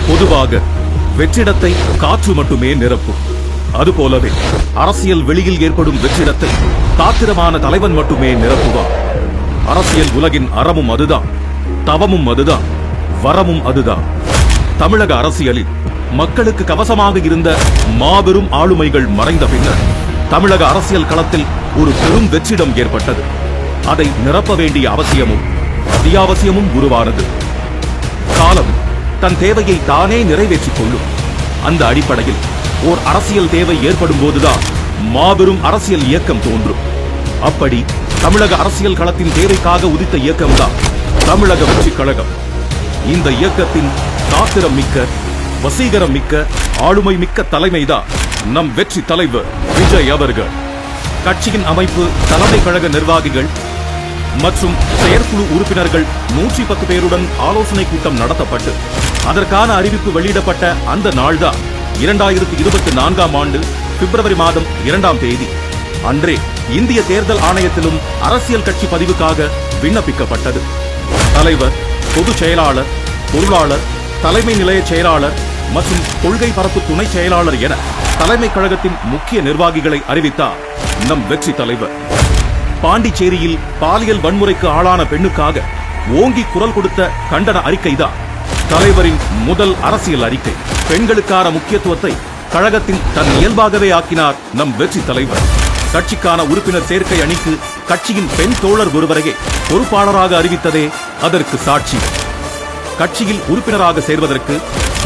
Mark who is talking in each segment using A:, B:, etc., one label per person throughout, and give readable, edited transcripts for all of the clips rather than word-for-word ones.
A: பொதுவாக வெற்றிடத்தை காற்று மட்டுமே நிரப்பும். அதுபோலவே அரசியல் வெளியில் ஏற்படும் வெற்றிடத்தை காத்திரமான தலைவன் மட்டுமே நிரப்புவான். அரசியல் உலகின் அறமும் அதுதான், தவமும் அதுதான், வரமும் அதுதான். தமிழக அரசியலில் மக்களுக்கு கவசமாக இருந்த மாபெரும் ஆளுமைகள் மறைந்த பின்னர் தமிழக அரசியல் களத்தில் ஒரு பெரும் வெற்றிடம் ஏற்பட்டது. அதை நிரப்ப வேண்டிய அவசியமும் அத்தியாவசியமும் உருவானது. காலம் தன் தேவையை தானே நிறைவேற்றிக் கொள்ளும். அந்த அடிப்படையில் ஓர் அரசியல் தேவை ஏற்படும் போதுதான் மாபெரும் அரசியல் இயக்கம் தோன்றும். அப்படி தமிழக அரசியல் களத்தின் தேவைக்காக உதித்த இயக்கம்தான் தமிழக வெற்றிக் கழகம். இந்த இயக்கத்தின் காத்திரம் மிக்க, வசீகரம் மிக்க, ஆளுமை மிக்க தலைமைதான் நம் வெற்றி தலைவர் விஜய் அவர்கள். கட்சியின் அமைப்பு, தலைமை கழக நிர்வாகிகள் மற்றும் செயற்குழு உறுப்பினர்கள் 110 பேருடன் ஆலோசனை கூட்டம் நடத்தப்பட்டு அதற்கான அறிவிப்பு வெளியிடப்பட்ட அந்த நாள்தான் 2024ஆம் ஆண்டு பிப்ரவரி மாதம் 2ஆம் தேதி அன்றே இந்திய தேர்தல் ஆணையத்திலும் அரசியல் கட்சி பதிவுக்காக விண்ணப்பிக்கப்பட்டது. தலைவர், பொதுச் செயலாளர், பொருளாளர், தலைமை நிலைய செயலாளர் மற்றும் கொள்கை பரப்பு துணை செயலாளர் என தலைமை கழகத்தின் முக்கிய நிர்வாகிகளை அறிவித்தார் நம் வெற்றி தலைவர். பாண்டிச்சேரியில் பாலியல் வன்முறைக்கு ஆளான பெண்ணுக்காக ஓங்கி குரல் கொடுத்த கண்டன அறிக்கைதான் தலைவரின் முதல் அரசியல் அறிக்கை. பெண்களுக்கான முக்கியத்துவத்தை கழகத்தின் தன் இயல்பாகவே ஆக்கினார் நம் வெற்றி தலைவர். கட்சிக்கான உறுப்பினர் சேர்க்கை அணிக்கு கட்சியின் பெண் தோழர் ஒருவரையே பொறுப்பாளராக அறிவித்ததே அதற்கு சாட்சி. கட்சியில் உறுப்பினராக சேர்வதற்கு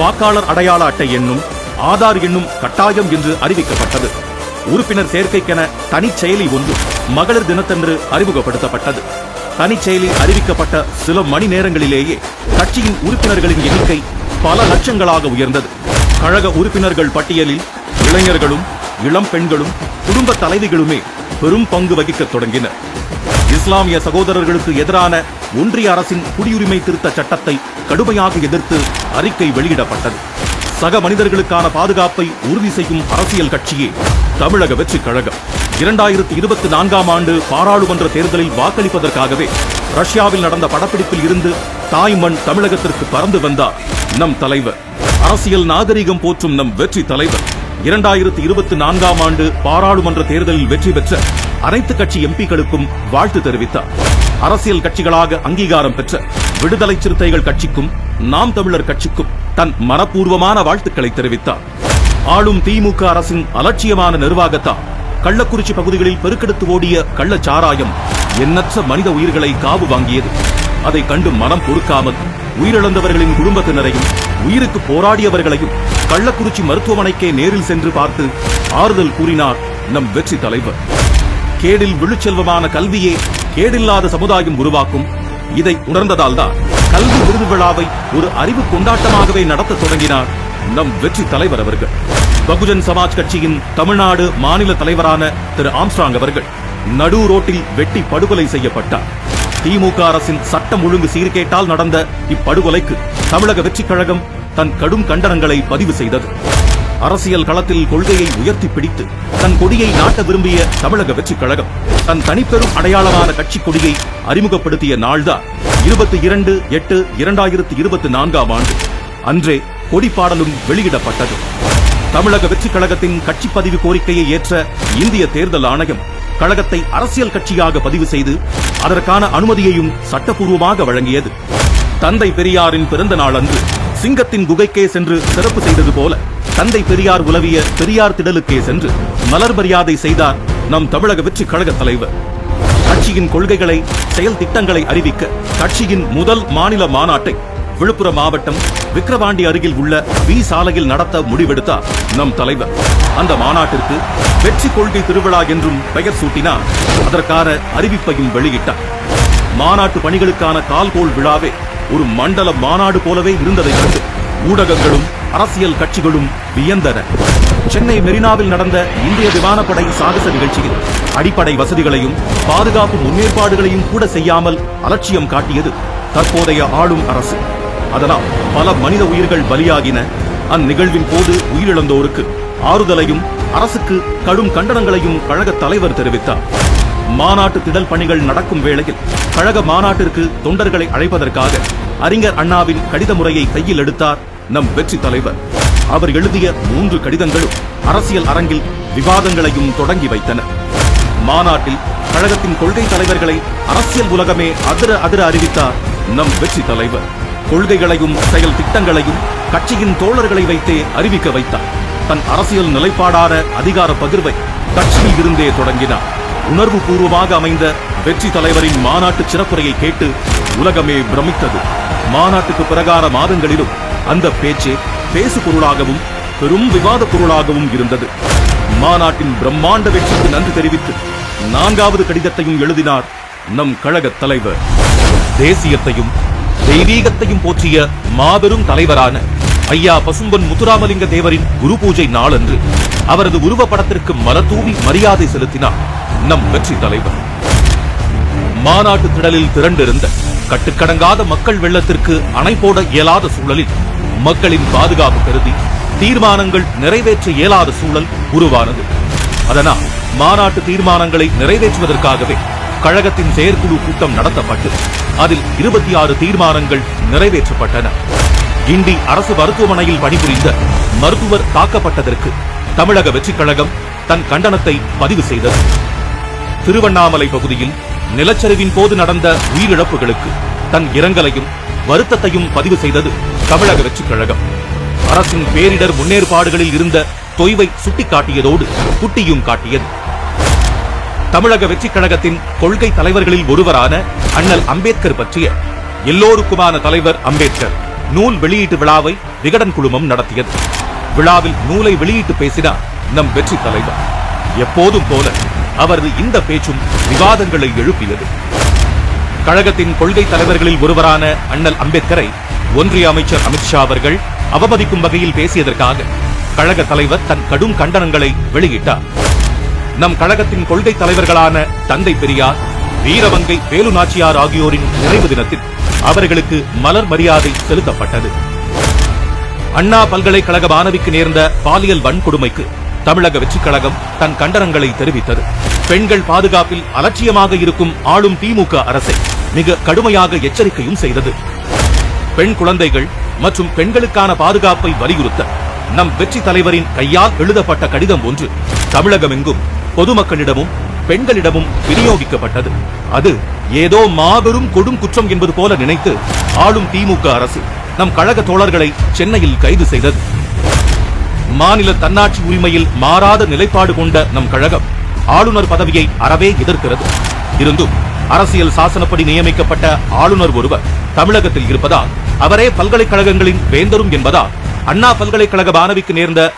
A: வாக்காளர் அடையாள அட்டை எண்ணும் ஆதார் எண்ணும் கட்டாயம் என்று அறிவிக்கப்பட்டது. உறுப்பினர் சேர்க்கைக்கென தனிச்செயலி ஒன்று மகளிர் தினத்தன்று அறிமுகப்படுத்தப்பட்டது. தனிச்செயலி அறிவிக்கப்பட்ட சில மணி நேரங்களிலேயே கட்சியின் உறுப்பினர்களின் எண்ணிக்கை பல லட்சங்களாக உயர்ந்தது. கழக உறுப்பினர்கள் பட்டியலில் இளைஞர்களும் இளம் பெண்களும் குடும்ப தலைவிகளுமே பெரும் பங்கு வகிக்க தொடங்கினர். இஸ்லாமிய சகோதரர்களுக்கு எதிரான ஒன்றிய அரசின் குடியுரிமை திருத்த சட்டத்தை கடுமையாக எதிர்த்து அறிக்கை வெளியிடப்பட்டது. சக மனிதர்களுக்கான பாதுகாப்பை உறுதி செய்யும் அரசியல் கட்சியே தமிழக வெற்றிக் கழகம். 2024ஆம் ஆண்டு பாராளுமன்ற தேர்தலில் வாக்களிப்பதற்காகவே ரஷ்யாவில் நடந்த படப்பிடிப்பில் இருந்து தாய்மண் தமிழகத்திற்கு பறந்து வந்தார் நம் தலைவர். அரசியல் நாகரிகம் போற்றும் நம் வெற்றி தலைவர் 2024ஆம் ஆண்டு பாராளுமன்ற தேர்தலில் வெற்றி பெற்ற அனைத்து கட்சி எம்பிக்களுக்கும் வாழ்த்து தெரிவித்தார். அரசியல் கட்சிகளாக அங்கீகாரம் பெற்ற விடுதலை சிறுத்தைகள் கட்சிக்கும் நாம் தமிழர் கட்சிக்கும் தன் மனப்பூர்வமான வாழ்த்துக்களை தெரிவித்தார். ஆளும் திமுக அரசின் அலட்சியமான நிர்வாகத்தால் கள்ளக்குறிச்சி பகுதிகளில் பெருக்கெடுத்து ஓடிய கள்ளச்சாராயம் எண்ணற்ற மனித உயிர்களை காவு வாங்கியது. அதை கண்டு மனம் பொறுக்காமல் உயிரிழந்தவர்களின் குடும்பத்தினரையும் உயிருக்கு போராடியவர்களையும் கள்ளக்குறிச்சி மருத்துவமனைக்கே நேரில் சென்று பார்த்து ஆறுதல் கூறினார் நம் வெற்றி தலைவர். கேடில் விழுச்செல்வமான கல்வியே கேடில்லாத சமுதாயம் உருவாக்கும். இதை உணர்ந்ததால்தான் கல்வி விருது விழாவை ஒரு அறிவு கொண்டாட்டமாகவே நடத்த தொடங்கினார் நம் வெற்றி தலைவர் அவர்கள். பகுஜன் சமாஜ் கட்சியின் தமிழ்நாடு மாநில தலைவரான திரு ஆம்ஸ்ட்ராங் அவர்கள் நடு ரோட்டில் வெட்டி படுகொலை செய்யப்பட்டார். திமுக அரசின் சட்டம் ஒழுங்கு சீர்கேட்டால் நடந்த இப்படுகொலைக்கு தமிழக வெற்றிக் கழகம் தன் கடும் கண்டனங்களை பதிவு செய்தது. அரசியல் களத்தில் கொள்கையை உயர்த்தி பிடித்து தன் கொடியை நாட்ட விரும்பிய தமிழக வெற்றிக் கழகம் தன் தனிப்பெரும் அடையாளமான கட்சி கொடியை அறிமுகப்படுத்திய நாள்தான் 22/8/2024ஆம் ஆண்டு. அன்றே கொடிப்பாடலும் வெளியிடப்பட்டது. தமிழக வெற்றிக் கழகத்தின் கட்சி பதிவு கோரிக்கையை ஏற்ற இந்திய தேர்தல் ஆணையம் கழகத்தை அரசியல் கட்சியாக பதிவு செய்து அதற்கான அனுமதியையும் சட்டப்பூர்வமாக வழங்கியது. தந்தை பெரியாரின் பிறந்த நாள் அன்று சிங்கத்தின் குகைக்கே சென்று சிறப்பு செய்தது போல தந்தை பெரியார் உலவிய பெரியார் திடலுக்கே சென்று மலர் மரியாதை செய்தார் நம் தமிழக வெற்றிக் கழக தலைவர். கட்சியின் கொள்கைகளை, செயல் திட்டங்களை அறிவிக்க கட்சியின் முதல் மாநில மாநாட்டை விழுப்புரம் மாவட்டம் விக்கிரவாண்டி அருகில் உள்ள வி சாலையில் நடத்த முடிவெடுத்தார் நம் தலைவர். அந்த மாநாட்டிற்கு வெற்றி கொள்கை திருவிழா என்றும் பெயர் சூட்டினார். அதற்கான அறிவிப்பையும் வெளியிட்டார். மாநாட்டு பணிகளுக்கான கால்கோள் விழாவே ஒரு மண்டல மாநாடு போலவே இருந்ததை கண்டு ஊடகங்களும் அரசியல் கட்சிகளும் வியந்தன. சென்னை மெரினாவில் நடந்த இந்திய விமானப்படை சாகச நிகழ்ச்சியில் அடிப்படை வசதிகளையும் பாதுகாப்பு முன்னேற்பாடுகளையும் கூட செய்யாமல் அலட்சியம் காட்டியது தற்போதைய ஆளும் அரசு. அதனால் பல மனித உயிர்கள் பலியாகின. அந்நிகழ்வின் போது உயிரிழந்தோருக்கு ஆறுதலையும் அரசுக்கு கடும் கண்டனங்களையும் கழக தலைவர் தெரிவித்தார். மாநாட்டு திடல் பணிகள் நடக்கும் வேளையில் கழக மாநாட்டிற்கு தொண்டர்களை அழைப்பதற்காக அறிஞர் அண்ணாவின் கடித முறையை கையில் எடுத்தார் நம் வெற்றி தலைவர். அவர் எழுதிய 3 கடிதங்களும் அரசியல் அரங்கில் விவாதங்களையும் தொடங்கி வைத்தன. மாநாட்டில் கழகத்தின் கொள்கை தலைவர்களை அரசியல் உலகமே அதிர அறிவித்தார் நம் வெற்றி தலைவர். கொள்கைகளையும் செயல் திட்டங்களையும் கட்சியின் தோழர்களை வைத்தே அறிவிக்க வைத்தார். தன் அரசியல் நிலைப்பாடான அதிகார பகிர்வை கட்சியில் இருந்தே தொடங்கினார். உணர்வு பூர்வமாக அமைந்த வெற்றி தலைவரின் மாநாட்டு சிறப்புரையை கேட்டு உலகமே பிரமித்தது. மாநாட்டுக்கு பிறகான மாதங்களிலும் அந்த பேச்சே பேசு பொருளாகவும் பெரும் விவாத பொருளாகவும் இருந்தது. மாநாட்டின் பிரம்மாண்ட வெற்றிக்கு நன்றி தெரிவித்து 4வது கடிதத்தையும் எழுதினார் நம் கழக தலைவர். தேசியத்தையும் தெய்வீகத்தையும் போற்றிய மாபெரும் தலைவரான ஐயா பசும்பொன் முத்துராமலிங்க தேவரின் குரு பூஜை நாளன்று அவரது உருவப்படத்திற்கு மலர்தூவி மரியாதை செலுத்தினார் நம் வெற்றி தலைவர். மாநாட்டு திடலில் திரண்டிருந்த கட்டுக்கடங்காத மக்கள் வெள்ளத்திற்கு அணை போட இயலாத சூழலில் மக்களின் பாதுகாப்பு கருதி தீர்மானங்கள் நிறைவேற்ற இயலாத சூழல் உருவானது. அதனால் மாநாட்டு தீர்மானங்களை நிறைவேற்றுவதற்காகவே கழகத்தின் செயற்குழு கூட்டம் நடத்தப்பட்டு அதில் 26 தீர்மானங்கள் நிறைவேற்றப்பட்டன. கிண்டி அரசு மருத்துவமனையில் பணிபுரிந்த மருத்துவர் தாக்கப்பட்டதற்கு தமிழக வெற்றி கழகம் தன் கண்டனத்தை பதிவு செய்தது. திருவண்ணாமலை பகுதியில் நிலச்சரிவின் போது நடந்த உயிரிழப்புகளுக்கு தன் இரங்கலையும் வருத்தத்தையும் பதிவு செய்தது தமிழக வெற்றி கழகம். அரசின் பேரிடர் முன்னேற்பாடுகளில் இருந்த தொய்வை சுட்டிக்காட்டியதோடு குட்டியும் காட்டியது. தமிழக வெற்றி கழகத்தின் கொள்கை தலைவர்களில் ஒருவரான அண்ணல் அம்பேத்கர் பற்றிய எல்லோருக்குமான தலைவர் அம்பேத்கர் நூல் வெளியீட்டு விழாவை விகடன் குழுமம் நடத்தியது. விழாவில் நூலை வெளியிட்டு பேசினார் நம் வெற்றி தலைவர். எப்போதும் போல அவரது இந்த பேச்சும் விவாதங்களை எழுப்பியது. கழகத்தின் கொள்கை தலைவர்களில் ஒருவரான அண்ணல் அம்பேத்கரை ஒன்றிய அமைச்சர் அமித்ஷா அவர்கள் அவமதிக்கும் வகையில் பேசியதற்காக கழக தலைவர் தன் கடும் கண்டனங்களை வெளியிட்டார். நம் கழகத்தின் கொள்கை தலைவர்களான தந்தை பெரியார், வீரவங்கை வேலு நாச்சியார் ஆகியோரின் நினைவு தினத்தில் அவர்களுக்கு மலர் மரியாதை செலுத்தப்பட்டது. அண்ணா பல்கலைக்கழக மாணவிக்கு நேர்ந்த பாலியல் வன்கொடுமைக்கு தமிழக வெற்றி கழகம் தன் கண்டனங்களை தெரிவித்தது. பெண்கள் பாதுகாப்பில் அலட்சியமாக இருக்கும் ஆளும் திமுக அரசை மிக கடுமையாக எச்சரிக்கையும் செய்தது. பெண் குழந்தைகள் மற்றும் பெண்களுக்கான பாதுகாப்பை வலியுறுத்த நம் வெற்றி தலைவரின் கையால் எழுதப்பட்ட கடிதம் ஒன்று தமிழகமெங்கும் பொதுமக்களிடமும் பெண்களிடமும் விநியோகிக்கப்பட்டது. அது ஏதோ மாபெரும் கொடும் குற்றம் என்பது போல நினைத்து ஆளும் திமுக அரசு நம் கழக தோழர்களை சென்னையில் கைது செய்தது. மாநில தன்னாட்சி உரிமையில் மாறாத நிலைப்பாடு கொண்ட நம் கழகம் ஆளுநர் பதவியை அறவே எதிர்க்கிறது. இருந்தும் அரசியல் சாசனப்படி நியமிக்கப்பட்ட ஆளுநர் ஒருவர் தமிழகத்தில் இருப்பதால் அவரே பல்கலைக்கழகங்களின் வேந்தரும் என்பதால் அண்ணா பல்கலைக்கழக மாணவிக்கு நேர்ந்த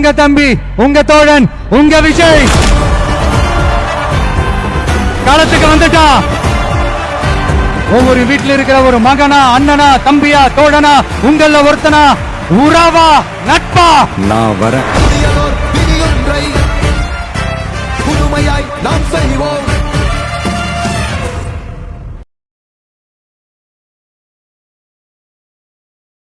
B: உங்க தம்பி, உங்க தோழன், உங்க விஜய் களத்துக்கு வந்துட்டா. ஒவ்வொரு வீட்டில் இருக்கிற ஒரு மகனா, அண்ணனா, தம்பியா, தோழனா, உங்கள ஒருத்தனா, உறவா, நட்பா,
C: நான் வரேன்.